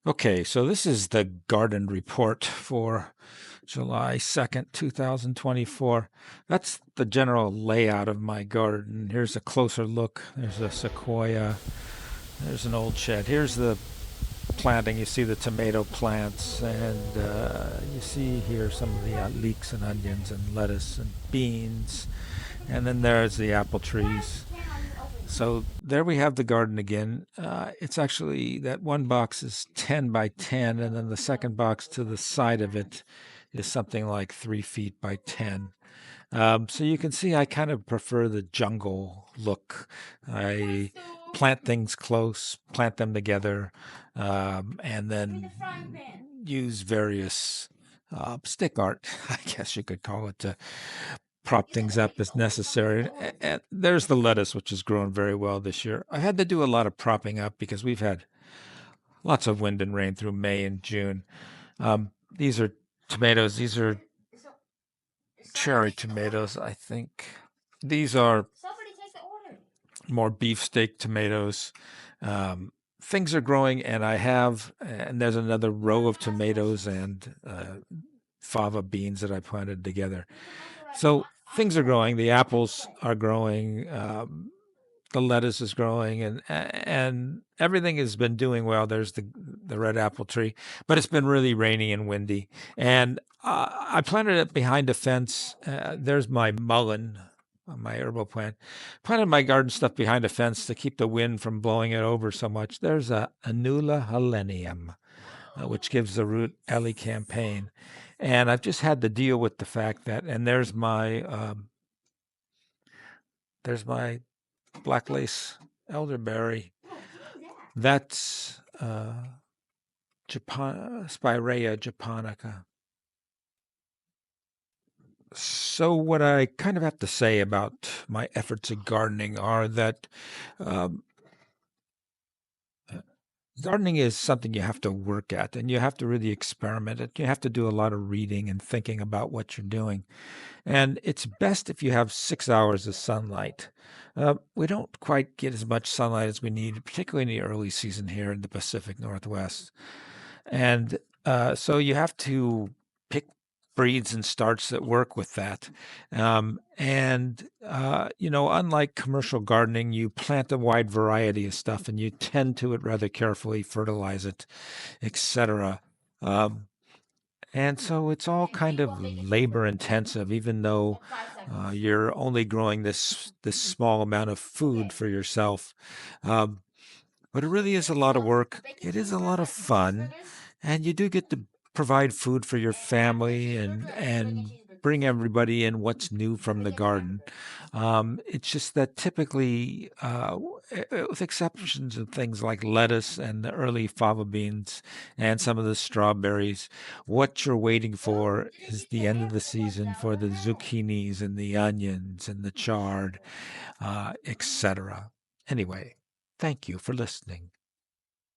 Okay, so this is the garden report for July 2nd, 2024. That's the general layout of my garden. Here's a closer look. There's a sequoia. There's an old shed. Here's the planting. You see the tomato plants, and you see here some of the leeks and onions and lettuce and beans. And then there's the apple trees. So there we have the garden again. It's actually that one box is 10 by 10, and then the second box to the side of it is something like 3 feet by 10. So you can see I kind of prefer the jungle look. I plant things close, plant them together, and then use various stick art, I guess you could call it, to prop things up as necessary. And there's the lettuce, which has grown very well this year. I had to do a lot of propping up because we've had lots of wind and rain through May and June. These are tomatoes. These are cherry tomatoes, I think. These are more beefsteak tomatoes. Things are growing, and there's another row of tomatoes and fava beans that I planted together. So things are growing. The apples are growing. The lettuce is growing, and everything has been doing well. There's the red apple tree, but it's been really rainy and windy. And I planted it behind a fence. There's my mullein, my herbal plant. Planted my garden stuff behind a fence to keep the wind from blowing it over so much. There's a Inula Helenium, which gives the root campaign. And I've just had to deal with the fact that, and there's my black lace elderberry. That's Spirea japonica. So what I kind of have to say about my efforts at gardening are that um, gardening is something you have to work at, and you have to really experiment it. You have to do a lot of reading and thinking about what you're doing. And it's best if you have 6 hours of sunlight. We don't quite get as much sunlight as we need, particularly in the early season here in the Pacific Northwest. And so you have to pick breeds and starts that work with that. Unlike commercial gardening, you plant a wide variety of stuff and you tend to it rather carefully, fertilize it, etc. Um, and so it's all kind of labor intensive, even though you're only growing this small amount of food for yourself. Um, but it really is a lot of work. It is a lot of fun, and you do get to provide food for your family and bring everybody in what's new from the garden. It's just that typically, with exceptions of things like lettuce and the early fava beans and some of the strawberries, what you're waiting for is the end of the season for the zucchinis and the onions and the chard, etc. Anyway, thank you for listening.